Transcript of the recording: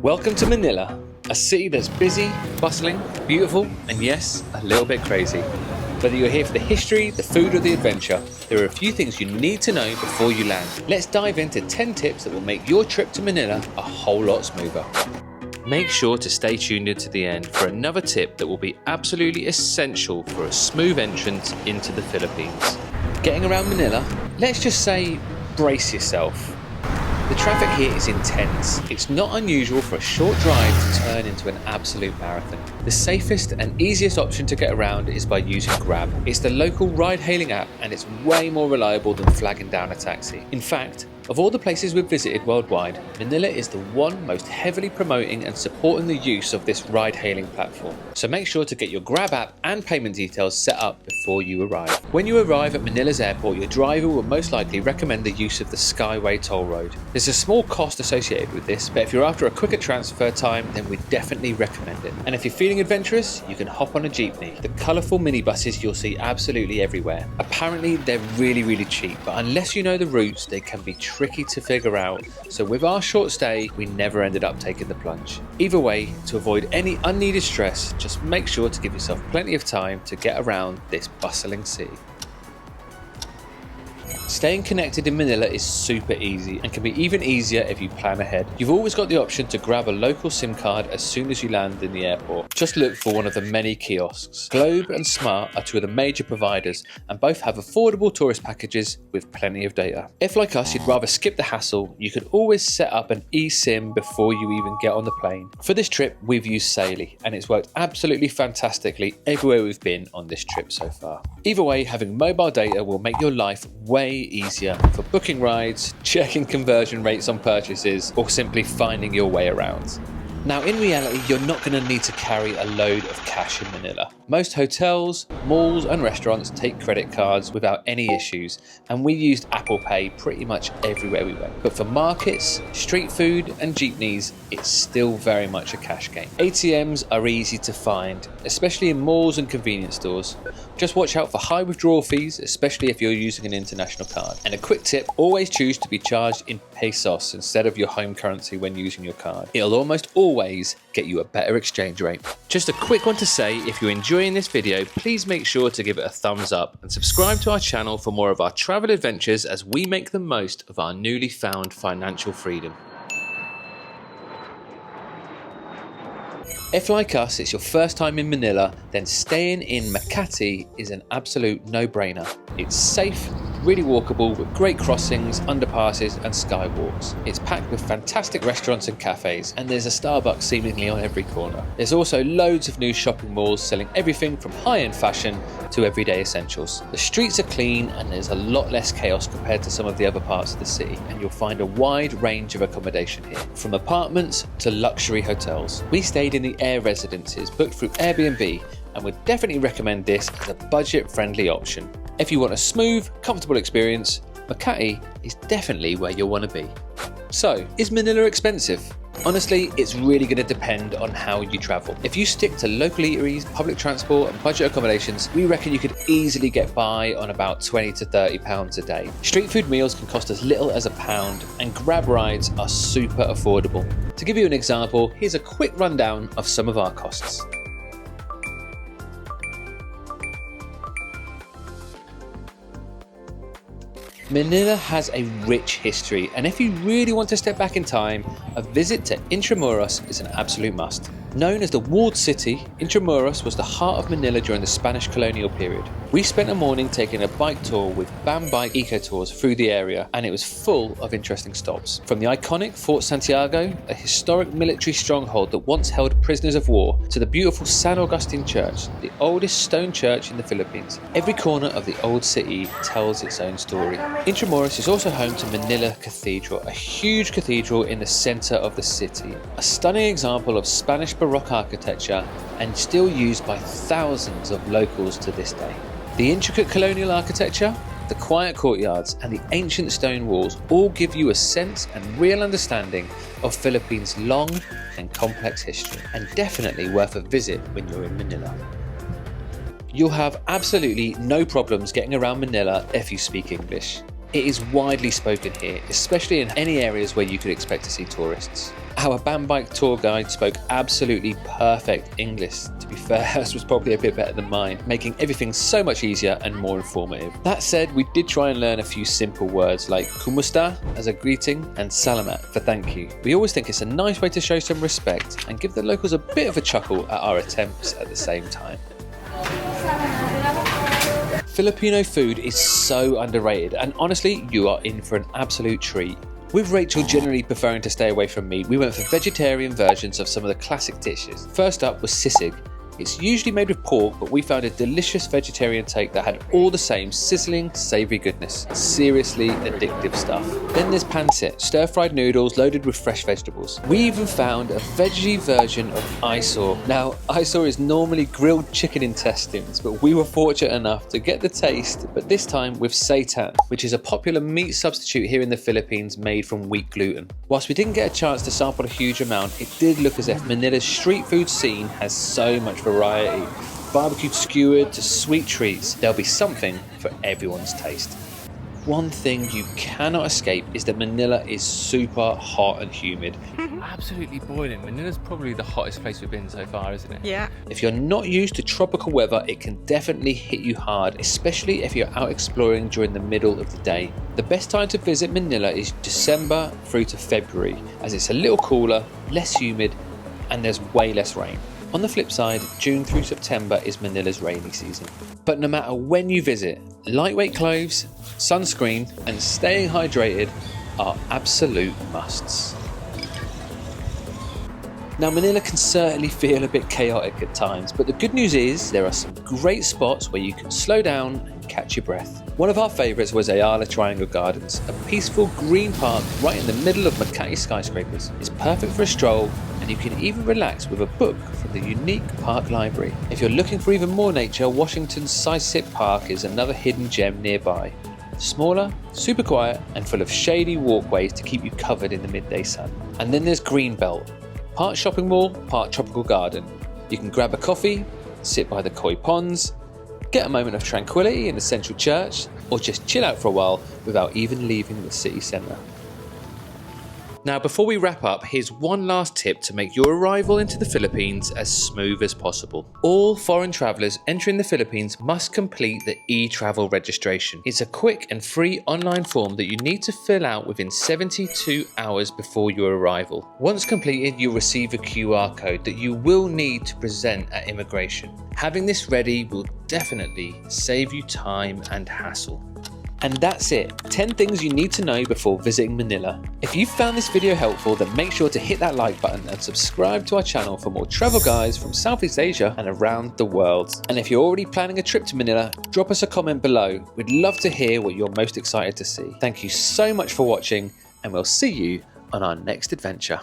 Welcome to Manila, a city that's busy, bustling, beautiful, and yes, a little bit crazy. Whether you're here for the history, the food, or the adventure, there are a few things you need to know before you land. Let's dive into 10 tips that will make your trip to Manila a whole lot smoother. Make sure to stay tuned into the end for another tip that will be absolutely essential for a smooth entrance into the Philippines. Getting around Manila, let's just say, brace yourself. The traffic here is intense. It's not unusual for a short drive to turn into an absolute marathon. The safest and easiest option to get around is by using Grab. It's the local ride-hailing app and it's way more reliable than flagging down a taxi. In fact, of all the places we've visited worldwide, Manila is the one most heavily promoting and supporting the use of this ride-hailing platform. So make sure to get your Grab app and payment details set up before you arrive. When you arrive at Manila's airport, your driver will most likely recommend the use of the Skyway toll road. There's a small cost associated with this, but if you're after a quicker transfer time, then we definitely recommend it. And if you're feeling adventurous, you can hop on a jeepney. The colourful minibuses you'll see absolutely everywhere. Apparently they're really cheap, but unless you know the routes, they can be tricky to figure out, so with our short stay we never ended up taking the plunge. Either way, to avoid any unneeded stress, just make sure to give yourself plenty of time to get around this bustling city. Staying connected in Manila is super easy and can be even easier if you plan ahead. You've always got the option to grab a local SIM card as soon as you land in the airport. Just look for one of the many kiosks. Globe and Smart are two of the major providers and both have affordable tourist packages with plenty of data. If like us you'd rather skip the hassle, you could always set up an eSIM before you even get on the plane. For this trip we've used Saily and it's worked absolutely fantastically everywhere we've been on this trip so far. Either way, having mobile data will make your life way easier for booking rides, checking conversion rates on purchases, or simply finding your way around. Now in reality, you're not going to need to carry a load of cash in Manila. Most hotels, malls and restaurants take credit cards without any issues, and we used Apple Pay pretty much everywhere we went. But for markets, street food and jeepneys, it's still very much a cash game. ATMs are easy to find, especially in malls and convenience stores. Just watch out for high withdrawal fees, especially if you're using an international card. And a quick tip, always choose to be charged in pesos instead of your home currency when using your card. It'll almost always get you a better exchange rate. Just a quick one to say, if you're enjoying this video, please make sure to give it a thumbs up and subscribe to our channel for more of our travel adventures as we make the most of our newly found financial freedom. If like us, it's your first time in Manila, then staying in Makati is an absolute no-brainer. It's safe, really walkable with great crossings, underpasses and skywalks. It's packed with fantastic restaurants and cafes, and there's a Starbucks seemingly on every corner. There's also loads of new shopping malls selling everything from high-end fashion to everyday essentials. The streets are clean and there's a lot less chaos compared to some of the other parts of the city, and you'll find a wide range of accommodation here, from apartments to luxury hotels. We stayed in the Air residences booked through Airbnb and would definitely recommend this as a budget-friendly option. If you want a smooth, comfortable experience, Makati is definitely where you'll want to be. So, is Manila expensive? Honestly, it's really going to depend on how you travel. If you stick to local eateries, public transport and budget accommodations, we reckon you could easily get by on about £20 to £30 a day. Street food meals can cost as little as £1 and Grab rides are super affordable. To give you an example, here's a quick rundown of some of our costs. Manila has a rich history, and if you really want to step back in time, a visit to Intramuros is an absolute must. Known as the walled city, Intramuros was the heart of Manila during the Spanish colonial period. We spent a morning taking a bike tour with BAM Bike Eco Tours through the area, and it was full of interesting stops. From the iconic Fort Santiago, a historic military stronghold that once held prisoners of war, to the beautiful San Agustin Church, the oldest stone church in the Philippines. Every corner of the old city tells its own story. Intramuros is also home to Manila Cathedral, a huge cathedral in the centre of the city. A stunning example of Spanish Baroque architecture and still used by thousands of locals to this day. The intricate colonial architecture, the quiet courtyards and the ancient stone walls all give you a sense and real understanding of Philippines' long and complex history, and definitely worth a visit when you're in Manila. You'll have absolutely no problems getting around Manila if you speak English. It is widely spoken here, especially in any areas where you could expect to see tourists. Our Bambike tour guide spoke absolutely perfect English. To be fair, hers was probably a bit better than mine, making everything so much easier and more informative. That said, we did try and learn a few simple words like kumusta as a greeting and salamat for thank you. We always think it's a nice way to show some respect and give the locals a bit of a chuckle at our attempts at the same time. Filipino food is so underrated, and honestly, you are in for an absolute treat. With Rachel generally preferring to stay away from meat, we went for vegetarian versions of some of the classic dishes. First up was sisig. It's usually made with pork, but we found a delicious vegetarian take that had all the same sizzling, savoury goodness. Seriously addictive stuff. Then there's pancit, stir-fried noodles loaded with fresh vegetables. We even found a veggie version of isor. Now, isor is normally grilled chicken intestines, but we were fortunate enough to get the taste, but this time with seitan, which is a popular meat substitute here in the Philippines made from wheat gluten. Whilst we didn't get a chance to sample a huge amount, it did look as if Manila's street food scene has so much variety. Barbecued skewered to sweet treats, there'll be something for everyone's taste. One thing you cannot escape is that Manila is super hot and humid. Absolutely boiling. Manila's probably the hottest place we've been so far, isn't it? Yeah. If you're not used to tropical weather, it can definitely hit you hard, especially if you're out exploring during the middle of the day. The best time to visit Manila is December through to February, as it's a little cooler, less humid, and there's way less rain. On the flip side, June through September is Manila's rainy season. But no matter when you visit, lightweight clothes, sunscreen, and staying hydrated are absolute musts. Now, Manila can certainly feel a bit chaotic at times, but the good news is there are some great spots where you can slow down and catch your breath. One of our favourites was Ayala Triangle Gardens, a peaceful green park right in the middle of Makati skyscrapers. It's perfect for a stroll, and you can even relax with a book from the unique park library. If you're looking for even more nature, Washington's Syosset Park is another hidden gem nearby. Smaller, super quiet, and full of shady walkways to keep you covered in the midday sun. And then there's Greenbelt, part shopping mall, part tropical garden. You can grab a coffee, sit by the koi ponds, get a moment of tranquility in the central church, or just chill out for a while without even leaving the city centre. Now, before we wrap up, here's one last tip to make your arrival into the Philippines as smooth as possible. All foreign travellers entering the Philippines must complete the e-travel registration. It's a quick and free online form that you need to fill out within 72 hours before your arrival. Once completed, you'll receive a QR code that you will need to present at immigration. Having this ready will definitely save you time and hassle. And that's it, 10 things you need to know before visiting Manila. If you found this video helpful, then make sure to hit that like button and subscribe to our channel for more travel guides from Southeast Asia and around the world. And if you're already planning a trip to Manila, drop us a comment below. We'd love to hear what you're most excited to see. Thank you so much for watching, and we'll see you on our next adventure.